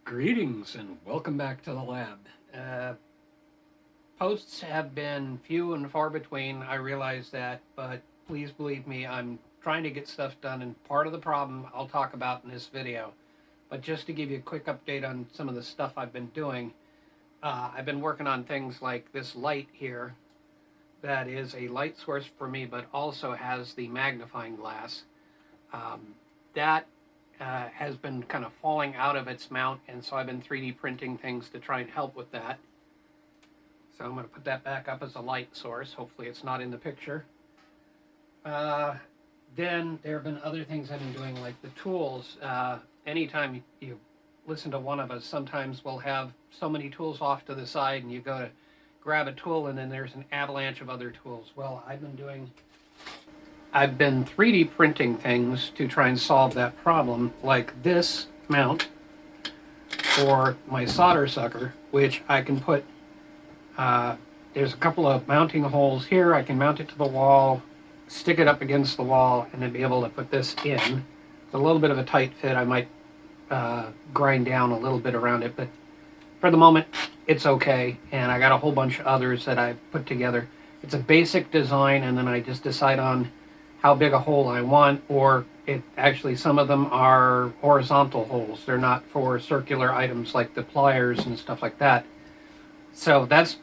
Greetings and welcome back to the lab. Posts have been few and far between, I realize that, but please believe me, I'm trying to get stuff done, and part of the problem I'll talk about in this video. But just to give you a quick update on some of the stuff I've been doing, I've been working on things like this light here that is a light source for me, but also has the magnifying glass. That has been kind of falling out of its mount, and so I've been 3D printing things to try and help with that. So I'm going to put that back up as a light source. Hopefully it's not in the picture. Then there have been other things I've been doing, like the tools. Anytime you listen to one of us, sometimes we'll have so many tools off to the side, and you go to grab a tool, and then there's an avalanche of other tools. Well, I've been 3D printing things to try and solve that problem, like this mount for my solder sucker, which I can put, there's a couple of mounting holes here. I can mount it to the wall, stick it up against the wall, and then be able to put this in. It's a little bit of a tight fit. I might grind down a little bit around it, but for the moment, it's okay. And I got a whole bunch of others that I've put together. It's a basic design, and then I just decide on how big a hole I want, or actually some of them are horizontal holes. They're not for circular items like the pliers and stuff like that. So that's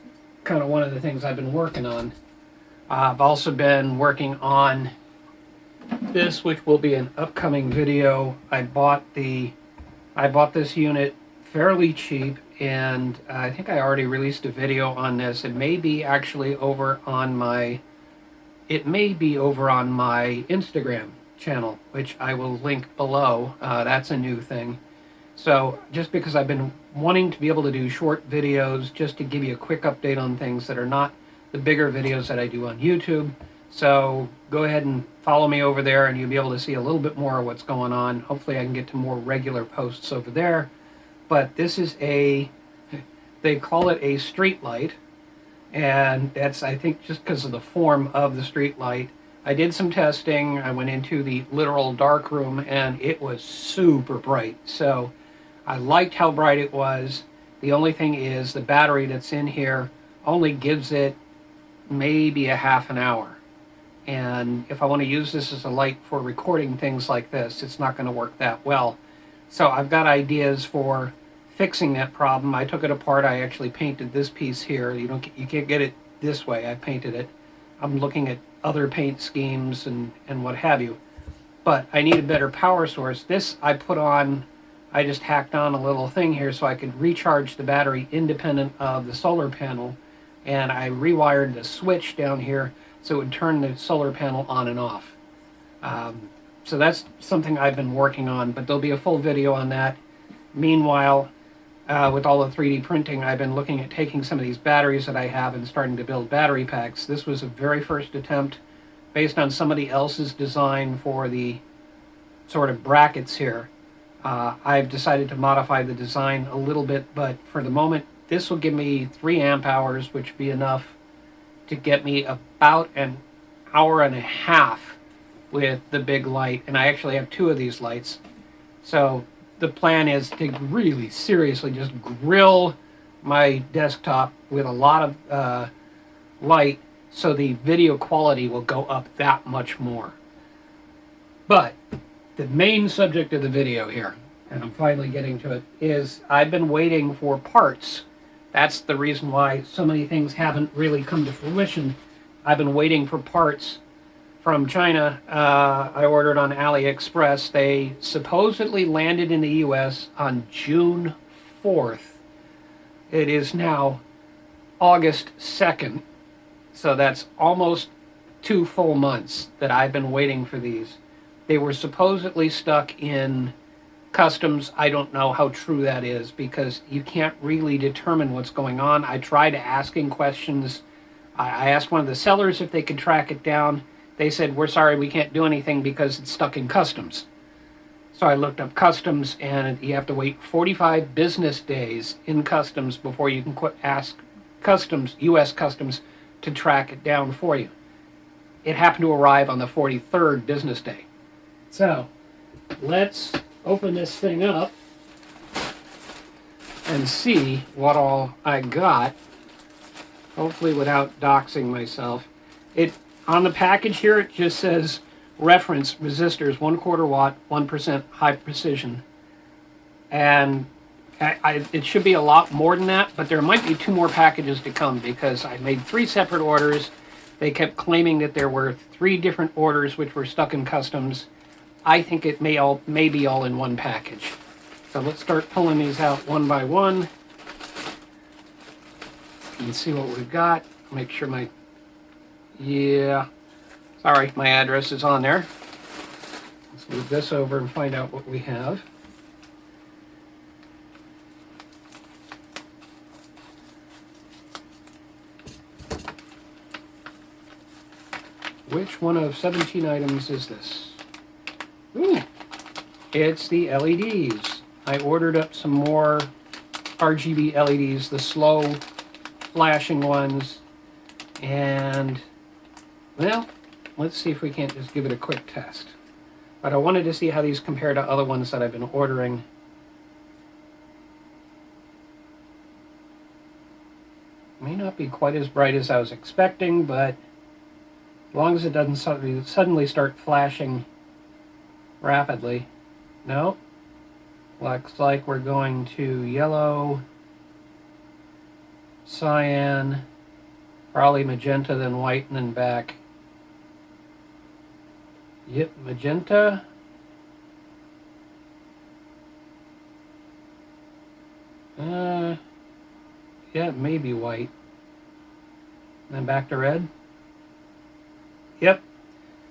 kind of one of the things I've been working on. I've also been working on this, which will be an upcoming video. I bought this unit fairly cheap, and I think I already released a video on this. It may be actually over on my Instagram channel, which I will link below. That's a new thing. So just because I've been wanting to be able to do short videos just to give you a quick update on things that are not the bigger videos that I do on YouTube. So go ahead and follow me over there, and you'll be able to see a little bit more of what's going on. Hopefully I can get to more regular posts over there. But this is they call it a street light. And that's, I think, just because of the form of the street light. I did some testing. I went into the literal dark room, and it was super bright. So I liked how bright it was. The only thing is the battery that's in here only gives it maybe a half an hour. And if I want to use this as a light for recording things like this, it's not going to work that well. So I've got ideas for fixing that problem. I took it apart. I actually painted this piece here. You can't get it this way. I painted it. I'm looking at other paint schemes and what have you. But I need a better power source. This I just hacked on a little thing here so I could recharge the battery independent of the solar panel. And I rewired the switch down here so it would turn the solar panel on and off. So that's something I've been working on, but there'll be a full video on that. Meanwhile, with all the 3D printing, I've been looking at taking some of these batteries that I have and starting to build battery packs. This was a very first attempt based on somebody else's design for the sort of brackets here. I've decided to modify the design a little bit, but for the moment, this will give me 3 amp hours, which would be enough to get me about an hour and a half with the big light. And I actually have 2 of these lights. So the plan is to really seriously just grill my desktop with a lot of light so the video quality will go up that much more. But the main subject of the video here, and I'm finally getting to it, is I've been waiting for parts. That's the reason why so many things haven't really come to fruition. I've been waiting for parts from China. I ordered on AliExpress. They supposedly landed in the US on June 4th. It is now August 2nd. So that's almost 2 full months that I've been waiting for these. They were supposedly stuck in customs. I don't know how true that is because you can't really determine what's going on. I tried asking questions. I asked one of the sellers if they could track it down. They said, "We're sorry, we can't do anything because it's stuck in customs." So I looked up customs, and you have to wait 45 business days in customs before you can ask customs, U.S. customs, to track it down for you. It happened to arrive on the 43rd business day. So let's open this thing up and see what all I got, hopefully without doxing myself. On the package here, it just says reference resistors 1/4 watt, 1% high precision. And it should be a lot more than that, but there might be 2 more packages to come because I made 3 separate orders. They kept claiming that there were 3 different orders which were stuck in customs. I think it may be all in one package. So let's start pulling these out one by one and see what we've got. Make sure sorry, my address is on there. Let's move this over and find out what we have. Which one of 17 items is this? Ooh, it's the LEDs. I ordered up some more RGB LEDs, the slow flashing ones, and well, let's see if we can't just give it a quick test. But I wanted to see how these compare to other ones that I've been ordering. May not be quite as bright as I was expecting, but as long as it doesn't suddenly start flashing rapidly. No. Looks like we're going to yellow, cyan, probably magenta, then white, and then back. Yep, magenta. Yeah, maybe white. And then back to red. Yep.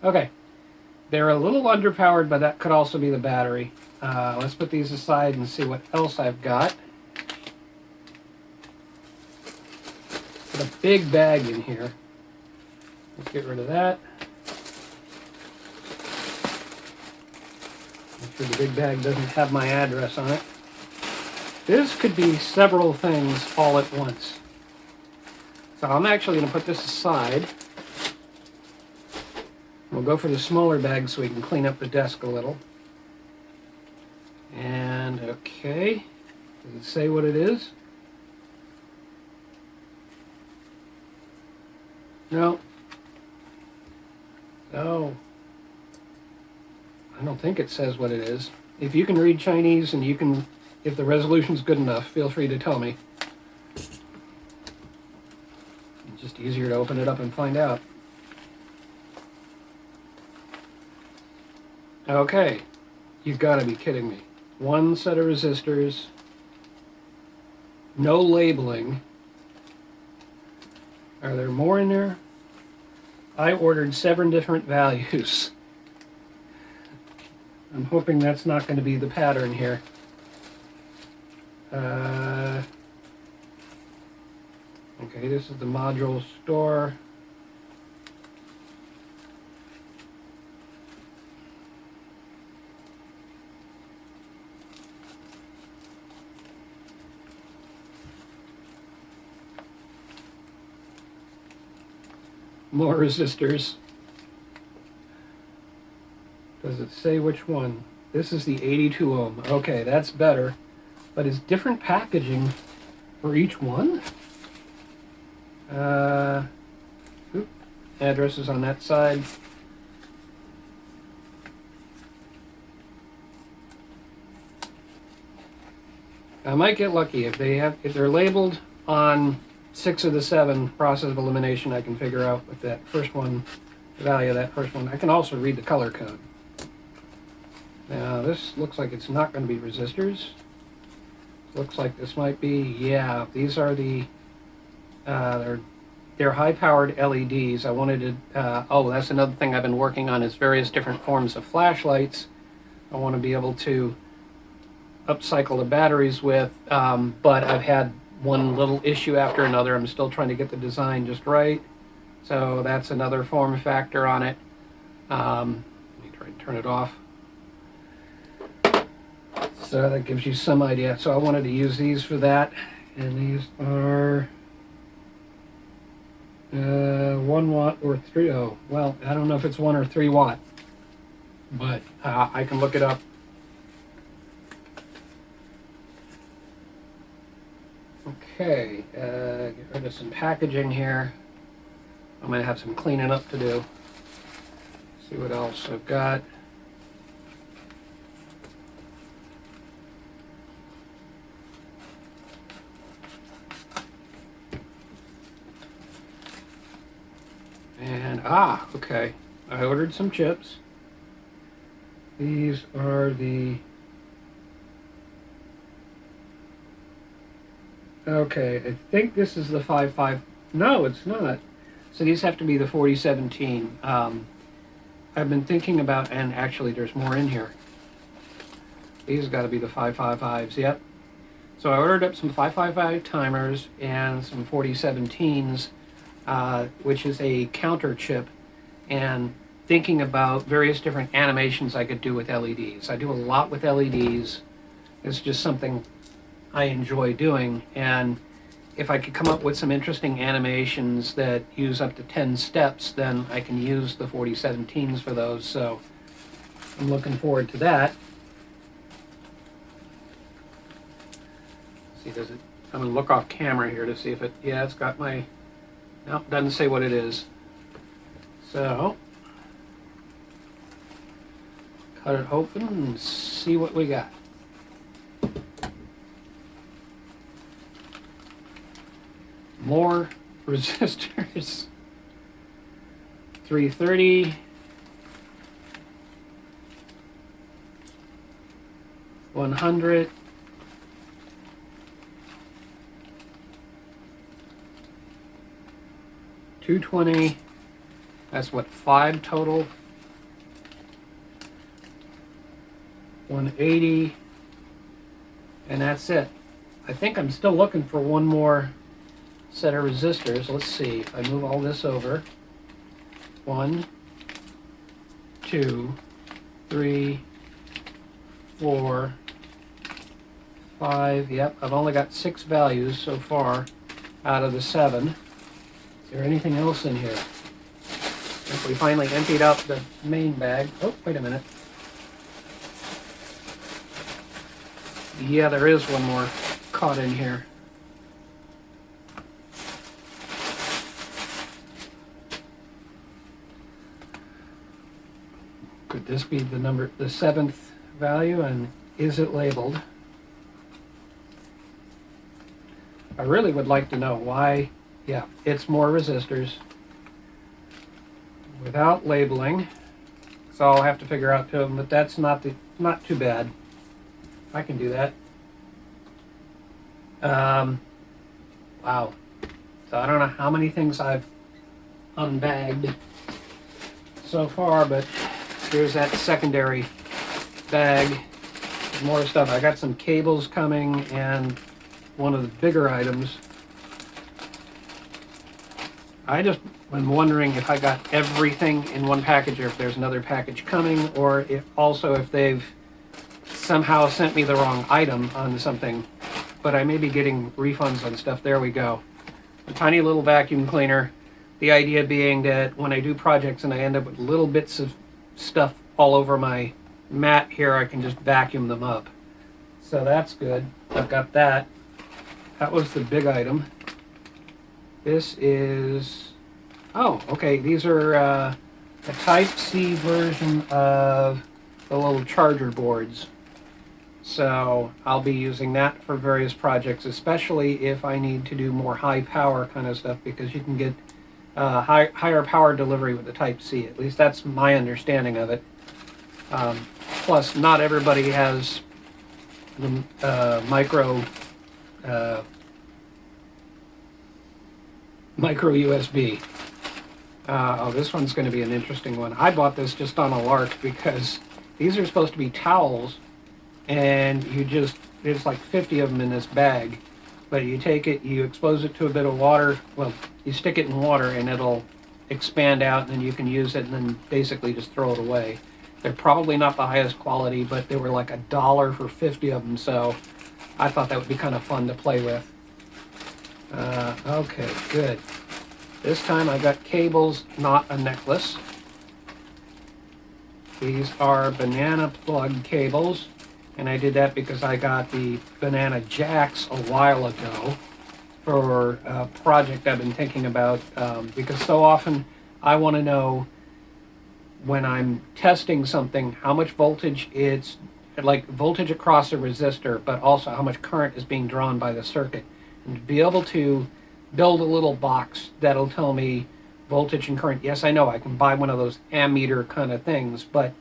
Okay. They're a little underpowered, but that could also be the battery. Let's put these aside and see what else I've got. Got a big bag in here. Let's get rid of that. Make sure the big bag doesn't have my address on it. This could be several things all at once. So I'm actually going to put this aside. We'll go for the smaller bag so we can clean up the desk a little. And okay, does it say what it is? No. No. I don't think it says what it is. If you can read Chinese and if the resolution's good enough, feel free to tell me. It's just easier to open it up and find out. Okay, you've got to be kidding me. 1 set of resistors, no labeling. Are there more in there? I ordered 7 different values. I'm hoping that's not going to be the pattern here. Okay, this is the module store. More resistors. Does it say which one? This is the 82 ohm. Okay, that's better. But is different packaging for each one? Address is on that side. I might get lucky if they're labeled on 6 of the 7 process of elimination. I can figure out what that first one, the value of that first one. I can also read the color code. Now this looks like it's not going to be resistors. Looks like this might be, yeah, these are the they're high-powered LEDs. I wanted to oh, that's another thing I've been working on is various different forms of flashlights. I want to be able to upcycle the batteries with, but I've had one little issue after another. I'm still trying to get the design just right. So that's another form factor on it. Let me try and turn it off. So that gives you some idea. So I wanted to use these for that. And these are 1 watt or 3. Oh, well, I don't know if it's 1 or 3 watt, but I can look it up. Okay, get rid of some packaging here. I'm going to have some cleaning up to do. See what else I've got. And, okay. I ordered some chips. These are the... Okay, I think this is the 5.5. No, it's not. So these have to be the 4017. I've been thinking about, and actually there's more in here. These got to be the 5.55s, yep. So I ordered up some 5.55 timers and some 4017s, which is a counter chip, and thinking about various different animations I could do with LEDs. I do a lot with LEDs. It's just something I enjoy doing, and if I could come up with some interesting animations that use up to 10 steps, then I can use the 4017s for those, so I'm looking forward to that. See, does it... I'm going to look off camera here to see if it... Yeah, it's got my... Nope, doesn't say what it is. So, cut it open and see what we got. More resistors. 330. 100. 220. That's what, 5 total. 180. And that's it. I think I'm still looking for one more set of resistors. Let's see. If I move all this over. 1, 2, 3, 4, 5. Yep, I've only got 6 values so far out of the 7. Is there anything else in here? If we finally emptied out the main bag. Oh, wait a minute. Yeah, there is one more caught in here. Could this be the 7th value, and is it labeled? I really would like to know why. Yeah, it's more resistors without labeling, so I'll have to figure out to them, but that's not too bad. I can do that. Wow. So I don't know how many things I've unbagged so far, but here's that secondary bag. More stuff. I got some cables coming and one of the bigger items. I just am wondering if I got everything in one package, or if there's another package coming, or if they've somehow sent me the wrong item on something. But I may be getting refunds on stuff. There we go. A tiny little vacuum cleaner. The idea being that when I do projects and I end up with little bits of stuff all over my mat here, I can just vacuum them up. So that's good. I've got that. That was the big item. This is... Oh, okay. These are a Type-C version of the little charger boards. So I'll be using that for various projects, especially if I need to do more high power kind of stuff, because you can get higher power delivery with the Type-C. At least that's my understanding of it. Plus, not everybody has the micro USB. Oh, this one's going to be an interesting one. I bought this just on a lark because these are supposed to be towels, and there's like 50 of them in this bag, but you take it, you expose it to a bit of water, well, you stick it in water and it'll expand out, and then you can use it and then basically just throw it away. They're probably not the highest quality, but they were like $1 for 50 of them, so I thought that would be kind of fun to play with. Okay, good. This time I got cables, not a necklace. These are banana plug cables, and I did that because I got the banana jacks a while ago. for a project I've been thinking about, because so often I want to know when I'm testing something how much voltage it's like voltage across a resistor, but also how much current is being drawn by the circuit. And to be able to build a little box that'll tell me voltage and current. Yes, I know I can buy one of those ammeter kind of things, but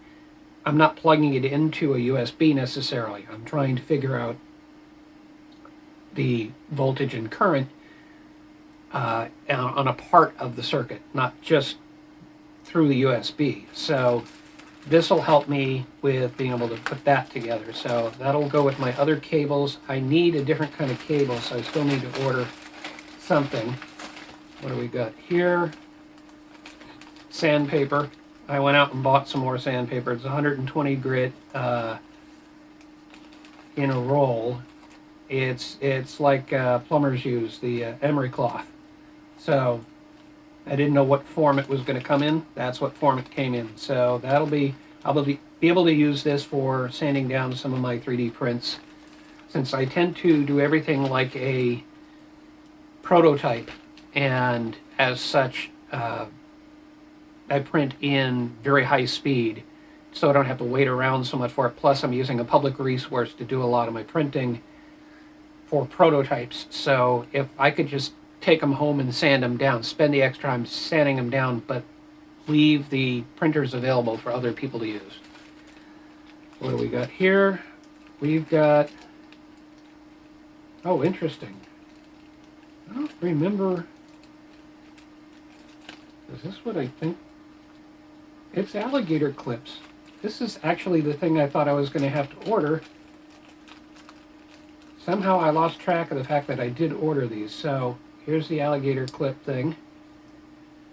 I'm not plugging it into a USB necessarily. I'm trying to figure out the voltage and current on a part of the circuit, not just through the USB. So this will help me with being able to put that together. So that'll go with my other cables. I need a different kind of cable, so I still need to order something. What do we got here? Sandpaper. I went out and bought some more sandpaper. It's 120 grit in a roll. It's like plumbers use, the emery cloth. So I didn't know what form it was going to come in. That's what form it came in. So I'll be able to use this for sanding down some of my 3D prints, since I tend to do everything like a prototype, and as such I print in very high speed, so I don't have to wait around so much for it. Plus I'm using a public resource to do a lot of my printing for prototypes. So if I could just take them home and sand them down, spend the extra time sanding them down, but leave the printers available for other people to use. What do we got here? We've got, oh, interesting. I don't remember, is this what I think? It's alligator clips. This is actually the thing I thought I was going to have to order. Somehow I lost track of the fact that I did order these. So here's the alligator clip thing.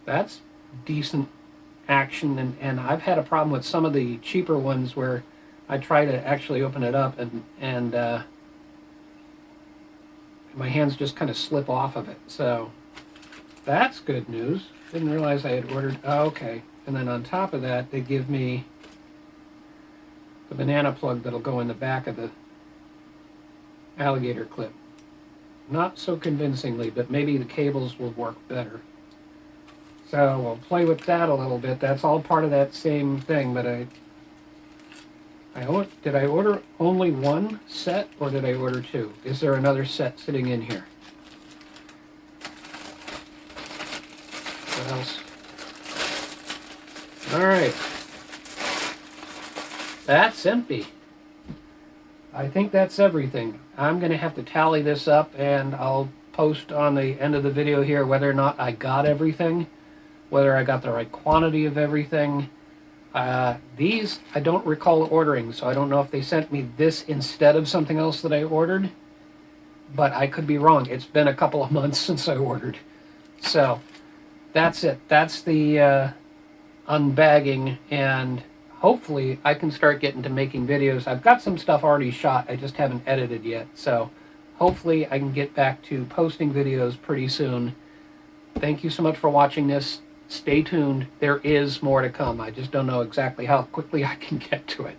That's decent action, and I've had a problem with some of the cheaper ones where I try to actually open it up and my hands just kind of slip off of it. So that's good news. Didn't realize I had ordered. Oh, okay. And then on top of that, they give me the banana plug that'll go in the back of the alligator clip. Not so convincingly, but maybe the cables will work better. So we'll play with that a little bit. That's all part of that same thing, but did I order only one set, or did I order two? Is there another set sitting in here? What else? All right. That's empty. I think that's everything. I'm going to have to tally this up, and I'll post on the end of the video here whether or not I got everything, whether I got the right quantity of everything. These I don't recall ordering, so I don't know if they sent me this instead of something else that I ordered, but I could be wrong. It's been a couple of months since I ordered. So that's it. That's the unbagging, and hopefully I can start getting to making videos. I've got some stuff already shot, I just haven't edited yet, so hopefully I can get back to posting videos pretty soon. Thank you so much for watching this. Stay tuned. There is more to come. I just don't know exactly how quickly I can get to it.